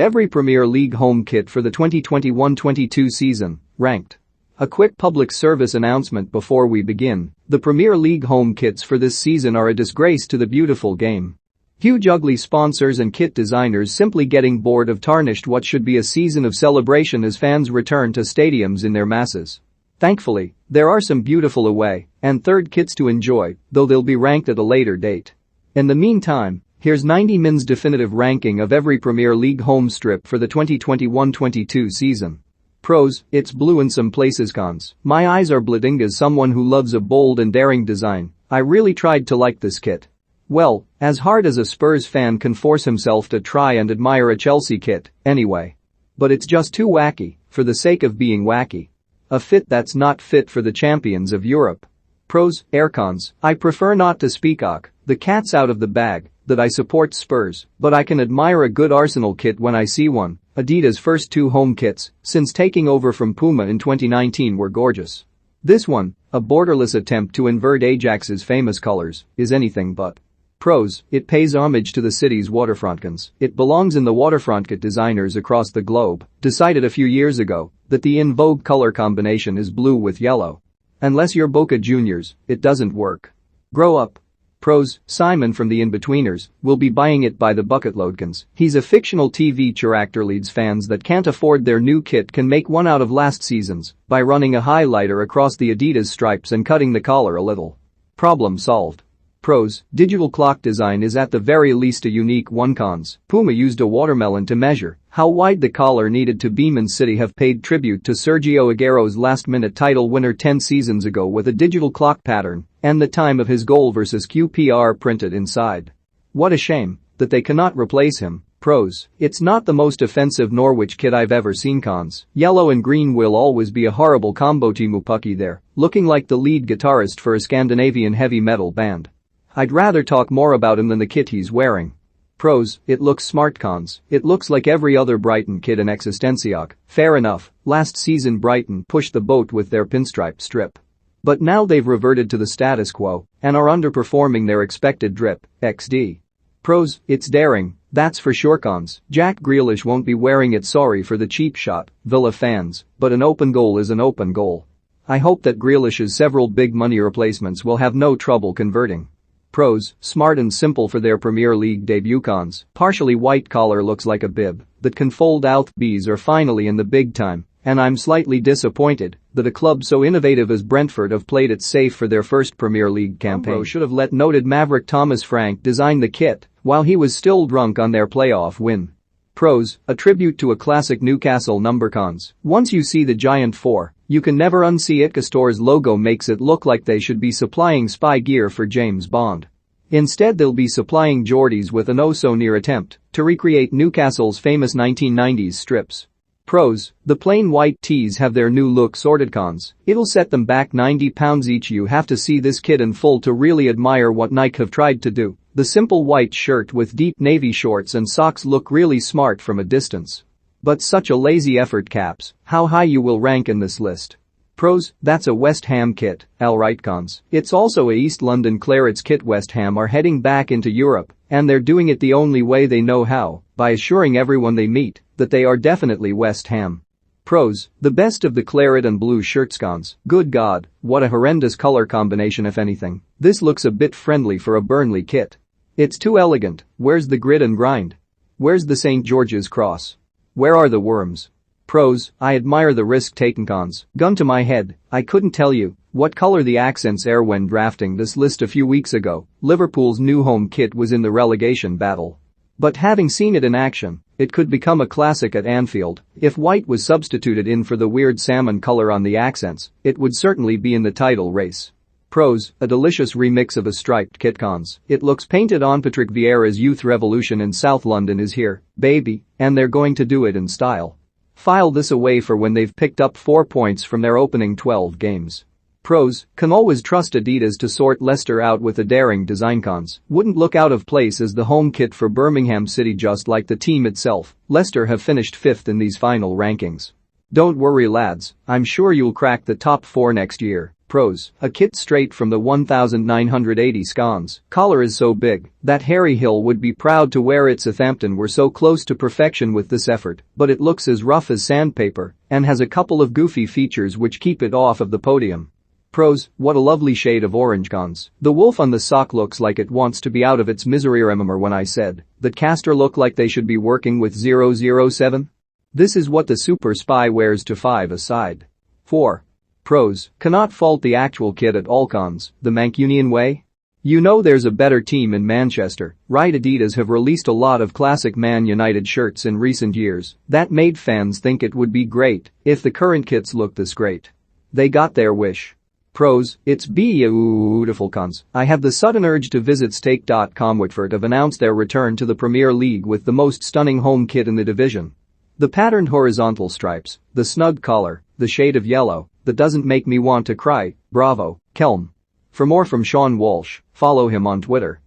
Every Premier League home kit for the 2021-22 season, ranked. A quick public service announcement before we begin. The Premier League home kits for this season are a disgrace to the beautiful game. Huge ugly sponsors and kit designers simply getting bored of tarnished what should be a season of celebration as fans return to stadiums in their masses. Thankfully, there are some beautiful away and third kits to enjoy, though they'll be ranked at a later date. In the meantime, here's 90 Min's definitive ranking of every Premier League home strip for the 2021-22 season. Pros, it's blue in some places. Cons, my eyes are bleeding as someone who loves a bold and daring design. I really tried to like this kit. Well, as hard as a Spurs fan can force himself to try and admire a Chelsea kit, anyway. But it's just too wacky, for the sake of being wacky. A fit that's not fit for the champions of Europe. Pros, cons, I prefer not to speak the cat's out of the bag, that I support Spurs, but I can admire a good Arsenal kit when I see one. Adidas' first two home kits, since taking over from Puma in 2019, were gorgeous. This one, a borderless attempt to invert Ajax's famous colors, is anything but. Pros, it pays homage to the city's waterfrontcons. It belongs in the waterfront kit designers across the globe decided a few years ago that the in vogue color combination is blue with yellow. Unless you're Boca Juniors, it doesn't work. Grow up. Pros, Simon from the In-Betweeners will be buying it by the bucketloadcans. He's a fictional TV character. Leeds fans that can't afford their new kit can make one out of last season's by running a highlighter across the Adidas stripes and cutting the collar a little. Problem solved. Pros, digital clock design is at the very least a unique one. Cons, Puma used a watermelon to measure how wide the collar needed to be. Man City have paid tribute to Sergio Aguero's last-minute title winner 10 seasons ago with a digital clock pattern and the time of his goal versus QPR printed inside. What a shame that they cannot replace him. Pros, it's not the most offensive Norwich kit I've ever seen. Cons, yellow and green will always be a horrible combo. Teemu Pukki there, looking like the lead guitarist for a Scandinavian heavy metal band. I'd rather talk more about him than the kit he's wearing. Pros, it looks smart. Cons, it looks like every other Brighton kit in Existenciac. Fair enough, last season Brighton pushed the boat with their pinstripe strip. But now they've reverted to the status quo and are underperforming their expected drip, XD. Pros, it's daring, that's for sure. Cons, Jack Grealish won't be wearing it. Sorry for the cheap shot, Villa fans, but an open goal is an open goal. I hope that Grealish's several big money replacements will have no trouble converting. Pros, smart and simple for their Premier League debut. Cons, partially white collar looks like a bib that can fold out. Bees are finally in the big time, and I'm slightly disappointed that a club so innovative as Brentford have played it safe for their first Premier League campaign. Umbro should have let noted maverick Thomas Frank design the kit while he was still drunk on their playoff win. Pros, a tribute to a classic Newcastle number. Cons, once you see the Giant 4, you can never unsee it. Store's logo makes it look like they should be supplying spy gear for James Bond. Instead, they'll be supplying Geordies with an oh-so-near attempt to recreate Newcastle's famous 1990s strips. Pros, the plain white tees have their new look sorted. Cons, it'll set them back £90 each. You have to see this kit in full to really admire what Nike have tried to do. The simple white shirt with deep navy shorts and socks look really smart from a distance. But such a lazy effort. Caps, how high you will rank in this list? Pros, that's a West Ham kit, alright. Cons, it's also a East London Clarets kit. West Ham are heading back into Europe, and they're doing it the only way they know how, by assuring everyone they meet that they are definitely West Ham. Pros, the best of the claret and blue shirts. Cons, good God, what a horrendous color combination. If anything, this looks a bit friendly for a Burnley kit. It's too elegant. Where's the grit and grind? Where's the St. George's cross? Where are the worms? Pros, I admire the risk taken. Cons, gun to my head, I couldn't tell you what color the accents are. When drafting this list a few weeks ago, Liverpool's new home kit was in the relegation battle. But having seen it in action, it could become a classic at Anfield. If white was substituted in for the weird salmon color on the accents, it would certainly be in the title race. Pros, a delicious remix of a striped kit. Cons, it looks painted on. Patrick Vieira's youth revolution in South London is here, baby, and they're going to do it in style. File this away for when they've picked up 4 points from their opening 12 games. Pros, can always trust Adidas to sort Leicester out with a daring design. Cons, wouldn't look out of place as the home kit for Birmingham City. Just like the team itself, Leicester have finished 5th in these final rankings. Don't worry lads, I'm sure you'll crack the top 4 next year. Pros, a kit straight from the 1980 scones. Collar is so big that Harry Hill would be proud to wear it. Southampton were so close to perfection with this effort, but it looks as rough as sandpaper and has a couple of goofy features which keep it off of the podium. Pros, what a lovely shade of orange. Cons, the wolf on the sock looks like it wants to be out of its misery. Remember when I said that Castor look like they should be working with 007? This is what the super spy wears to 5 aside. 4. Pros, cannot fault the actual kit at all. Cons, the Mancunian way? You know there's a better team in Manchester, right? Adidas have released a lot of classic Man United shirts in recent years that made fans think it would be great if the current kits looked this great. They got their wish. Pros, it's beautiful. Cons, I have the sudden urge to visit Stake.com. Watford have announced their return to the Premier League with the most stunning home kit in the division. The patterned horizontal stripes, the snug collar, the shade of yellow that doesn't make me want to cry, bravo, Kelm. For more from Sean Walsh, follow him on Twitter.